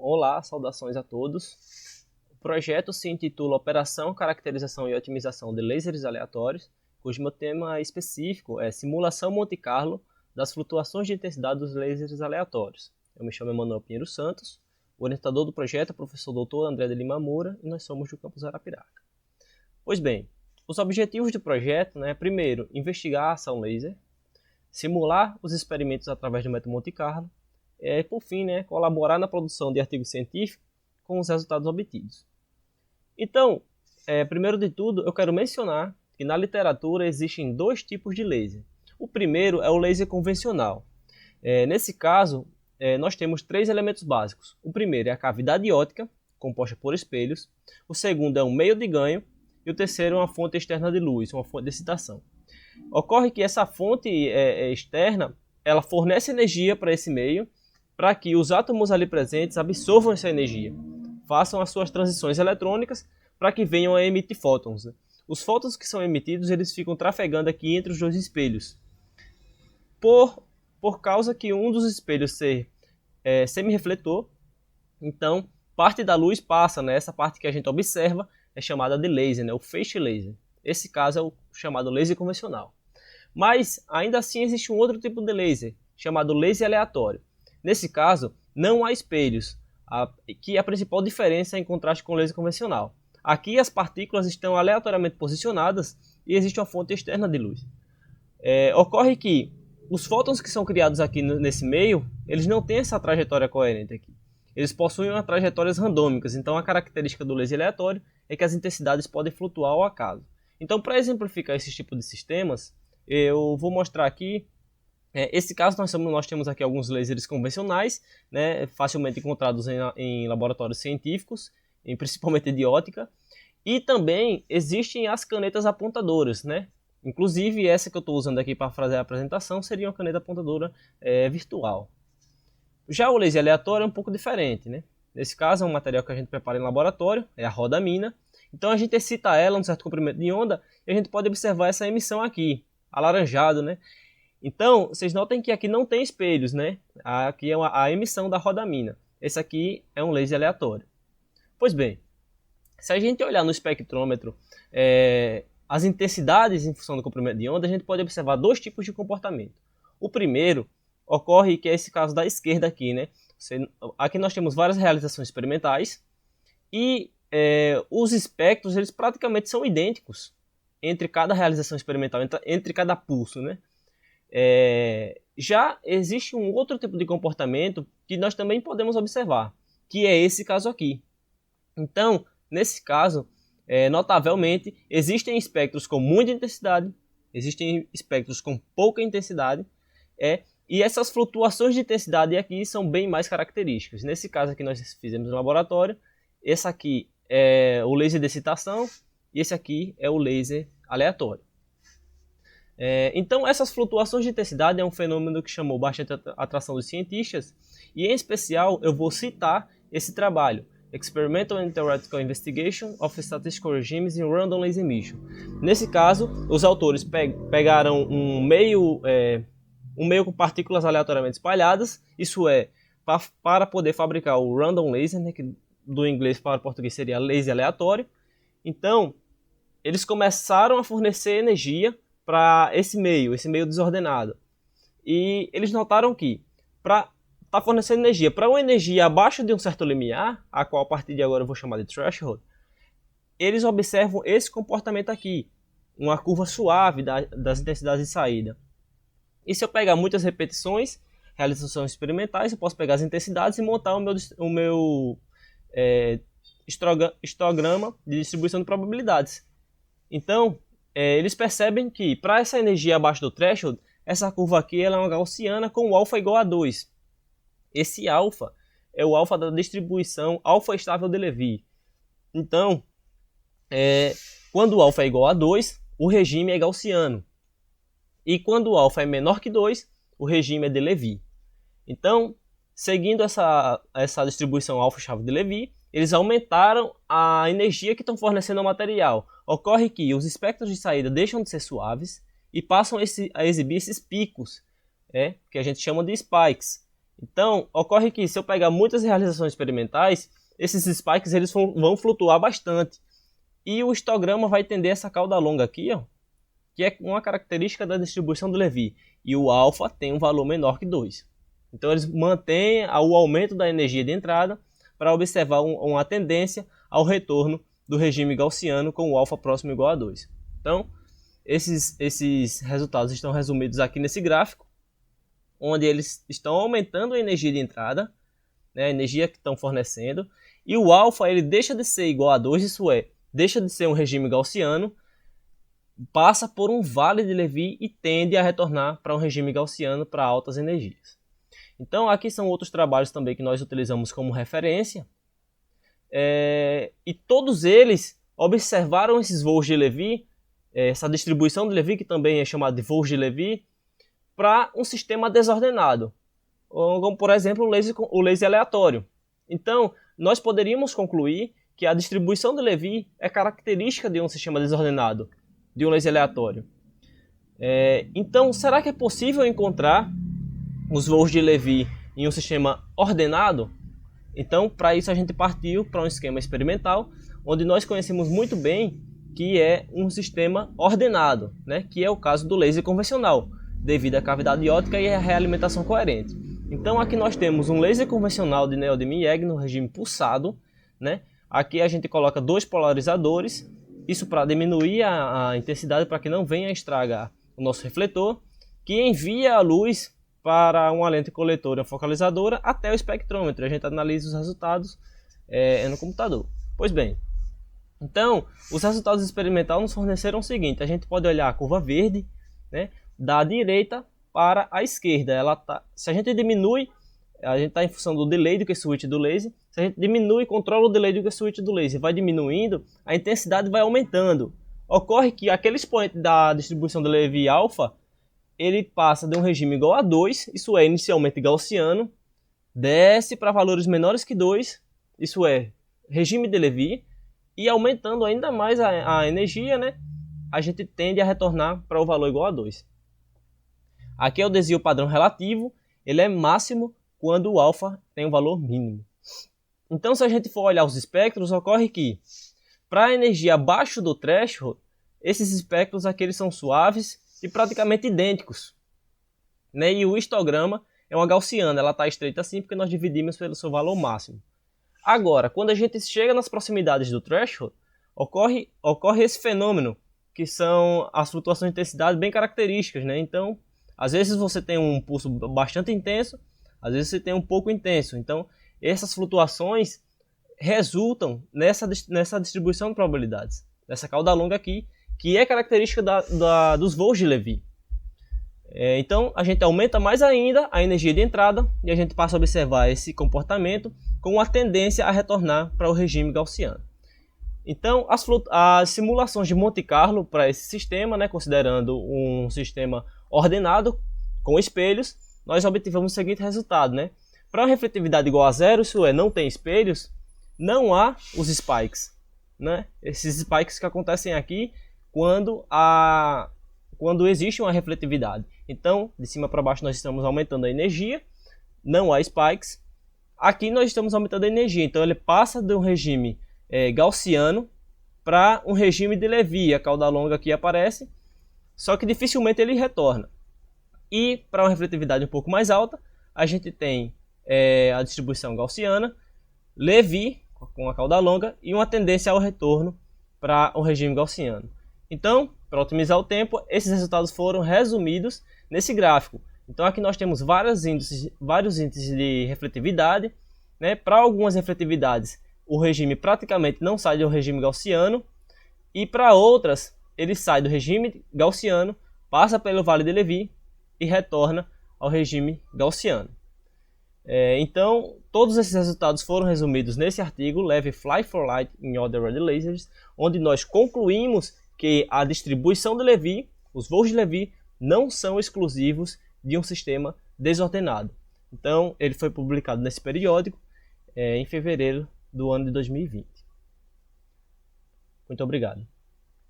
Olá, saudações a todos. O projeto se intitula Operação, Caracterização e Otimização de Lasers Aleatórios, cujo meu tema específico é Simulação Monte Carlo das flutuações de intensidade dos lasers aleatórios. Eu me chamo Emanuel Pinheiro Santos, o orientador do projeto é o professor Dr. André de Lima Moura e nós somos do campus Arapiraca. Pois bem, os objetivos do projeto primeiro, investigar a ação laser, simular os experimentos através do método Monte Carlo, e, por fim, colaborar na produção de artigos científicos com os resultados obtidos. Então, primeiro de tudo, eu quero mencionar que na literatura existem dois tipos de laser. O primeiro é o laser convencional. Nesse caso, nós temos três elementos básicos. O primeiro é a cavidade óptica, composta por espelhos. O segundo é um meio de ganho. E o terceiro é uma fonte externa de luz, uma fonte de excitação. Ocorre que essa fonte externa, ela fornece energia para esse meio, para que os átomos ali presentes absorvam essa energia, façam as suas transições eletrônicas para que venham a emitir fótons. Os fótons que são emitidos, eles ficam trafegando aqui entre os dois espelhos. Por causa que um dos espelhos ser semi-refletor, então parte da luz passa, essa parte que a gente observa é chamada de laser, o feixe laser. Esse caso é o chamado laser convencional. Mas ainda assim existe um outro tipo de laser, chamado laser aleatório. Nesse caso, não há espelhos, que é a principal diferença em contraste com o laser convencional. Aqui as partículas estão aleatoriamente posicionadas e existe uma fonte externa de luz. Ocorre que os fótons que são criados aqui nesse meio, eles não têm essa trajetória coerente aqui. Eles possuem uma trajetórias randômicas, então a característica do laser aleatório é que as intensidades podem flutuar ao acaso. Então, para exemplificar esse tipo de sistemas, eu vou mostrar aqui. Esse caso nós temos aqui alguns lasers convencionais, facilmente encontrados em laboratórios científicos, principalmente de óptica, e também existem as canetas apontadoras, Inclusive essa que eu estou usando aqui para fazer a apresentação seria uma caneta apontadora virtual. Já o laser aleatório é um pouco diferente, Nesse caso é um material que a gente prepara em laboratório, é a rodamina. Então a gente excita ela um certo comprimento de onda e a gente pode observar essa emissão aqui, alaranjado, Então, vocês notem que aqui não tem espelhos, Aqui é a emissão da rodamina. Esse aqui é um laser aleatório. Pois bem, se a gente olhar no espectrômetro as intensidades em função do comprimento de onda, a gente pode observar dois tipos de comportamento. O primeiro ocorre que é esse caso da esquerda aqui, Aqui nós temos várias realizações experimentais e os espectros eles praticamente são idênticos entre cada realização experimental, entre cada pulso, Já existe um outro tipo de comportamento que nós também podemos observar, que é esse caso aqui. Então, nesse caso, notavelmente, existem espectros com muita intensidade, existem espectros com pouca intensidade, e essas flutuações de intensidade aqui são bem mais características. Nesse caso aqui nós fizemos no laboratório, esse aqui é o laser de excitação e esse aqui é o laser aleatório. Então essas flutuações de intensidade é um fenômeno que chamou bastante atração dos cientistas e em especial eu vou citar esse trabalho, Experimental and Theoretical Investigation of Statistical Regimes in Random Laser Emission. Nesse caso, os autores pegaram um meio com partículas aleatoriamente espalhadas, isso para poder fabricar o random laser, que do inglês para o português seria laser aleatório. Então, eles começaram a fornecer energia para esse meio desordenado. E eles notaram que, para estar fornecendo energia para uma energia abaixo de um certo limiar, a qual a partir de agora eu vou chamar de threshold, eles observam esse comportamento aqui, uma curva suave das intensidades de saída. E se eu pegar muitas repetições, realizações experimentais, eu posso pegar as intensidades e montar o meu histograma de distribuição de probabilidades. Então, eles percebem que para essa energia abaixo do threshold, essa curva aqui ela é uma gaussiana com o alfa igual a 2. Esse alfa é o alfa da distribuição alfa estável de Levy. Então, quando o alfa é igual a 2, o regime é gaussiano. E quando o alfa é menor que 2, o regime é de Levy. Então, seguindo essa distribuição alfa-estável de Levy, eles aumentaram a energia que estão fornecendo ao material. Ocorre que os espectros de saída deixam de ser suaves e passam a exibir esses picos, que a gente chama de spikes. Então, ocorre que se eu pegar muitas realizações experimentais, esses spikes eles vão flutuar bastante. E o histograma vai tender essa cauda longa aqui, ó, que é uma característica da distribuição do Levy. E o alfa tem um valor menor que 2. Então, eles mantêm o aumento da energia de entrada para observar uma tendência ao retorno do regime gaussiano com o alfa próximo ou igual a 2. Então, esses resultados estão resumidos aqui nesse gráfico, onde eles estão aumentando a energia de entrada, né, a energia que estão fornecendo, e o alfa ele deixa de ser igual a 2, isso é, deixa de ser um regime gaussiano, passa por um vale de Levy e tende a retornar para um regime gaussiano para altas energias. Então aqui são outros trabalhos também que nós utilizamos como referência, e todos eles observaram esses voos de Levy, essa distribuição de Levy, que também é chamada de voos de Levy, para um sistema desordenado, como por exemplo o laser aleatório. Então, nós poderíamos concluir que a distribuição de Levy é característica de um sistema desordenado, de um laser aleatório. Então, será que é possível encontrar os voos de Levy em um sistema ordenado? Então, para isso a gente partiu para um esquema experimental, onde nós conhecemos muito bem que é um sistema ordenado, né? Que é o caso do laser convencional, devido à cavidade óptica e à realimentação coerente. Então aqui nós temos um laser convencional de neodymium-YAG no regime pulsado, né? Aqui a gente coloca 2 polarizadores, isso para diminuir a intensidade, para que não venha estragar o nosso refletor, que envia a luz para uma lente coletora focalizadora até o espectrômetro. A gente analisa os resultados no computador. Pois bem, então os resultados experimentais nos forneceram o seguinte: a gente pode olhar a curva verde, né, da direita para a esquerda. Se a gente diminui, a gente está em função do delay do Q-switch do laser. Se a gente diminui e controla o delay do Q-switch do laser, vai diminuindo, a intensidade vai aumentando. Ocorre que aquele expoente da distribuição do Levy alfa, ele passa de um regime igual a 2, isso é inicialmente gaussiano, desce para valores menores que 2, isso é regime de Levy, e aumentando ainda mais a energia, né, a gente tende a retornar para o valor igual a 2. Aqui é o desvio padrão relativo, ele é máximo quando o alfa tem um valor mínimo. Então, se a gente for olhar os espectros, ocorre que para a energia abaixo do threshold, esses espectros aqui eles são suaves e praticamente idênticos, né? E o histograma é uma gaussiana, ela está estreita assim porque nós dividimos pelo seu valor máximo. Agora, quando a gente chega nas proximidades do threshold, ocorre esse fenômeno, que são as flutuações de intensidade bem características, né? Então, às vezes você tem um pulso bastante intenso, às vezes você tem um pouco intenso. Então, essas flutuações resultam nessa distribuição de probabilidades, nessa cauda longa aqui, que é característica dos voos de Levy. Então, a gente aumenta mais ainda a energia de entrada e a gente passa a observar esse comportamento com a tendência a retornar para o regime gaussiano. Então, as simulações de Monte Carlo para esse sistema, né, considerando um sistema ordenado com espelhos, nós obtivemos o seguinte resultado, né? Para uma refletividade igual a 0, isso é, não tem espelhos, não há os spikes, né? Esses spikes que acontecem aqui quando existe uma refletividade. Então, de cima para baixo nós estamos aumentando a energia, não há spikes. Aqui nós estamos aumentando a energia, então ele passa de um regime gaussiano para um regime de Levy. A cauda longa aqui aparece, só que dificilmente ele retorna. E para uma refletividade um pouco mais alta, a gente tem a distribuição gaussiana, Levy com a cauda longa e uma tendência ao retorno para o regime gaussiano. Então, para otimizar o tempo, esses resultados foram resumidos nesse gráfico. Então aqui nós temos vários índices de refletividade, né? Para algumas refletividades o regime praticamente não sai do regime gaussiano, e para outras ele sai do regime gaussiano, passa pelo vale de Levy e retorna ao regime gaussiano. Então todos esses resultados foram resumidos nesse artigo Levy Fly for Light in Other Radio Lasers, onde nós concluímos que a distribuição de Levy, os voos de Levy, não são exclusivos de um sistema desordenado. Então ele foi publicado nesse periódico em fevereiro do ano de 2020. Muito obrigado.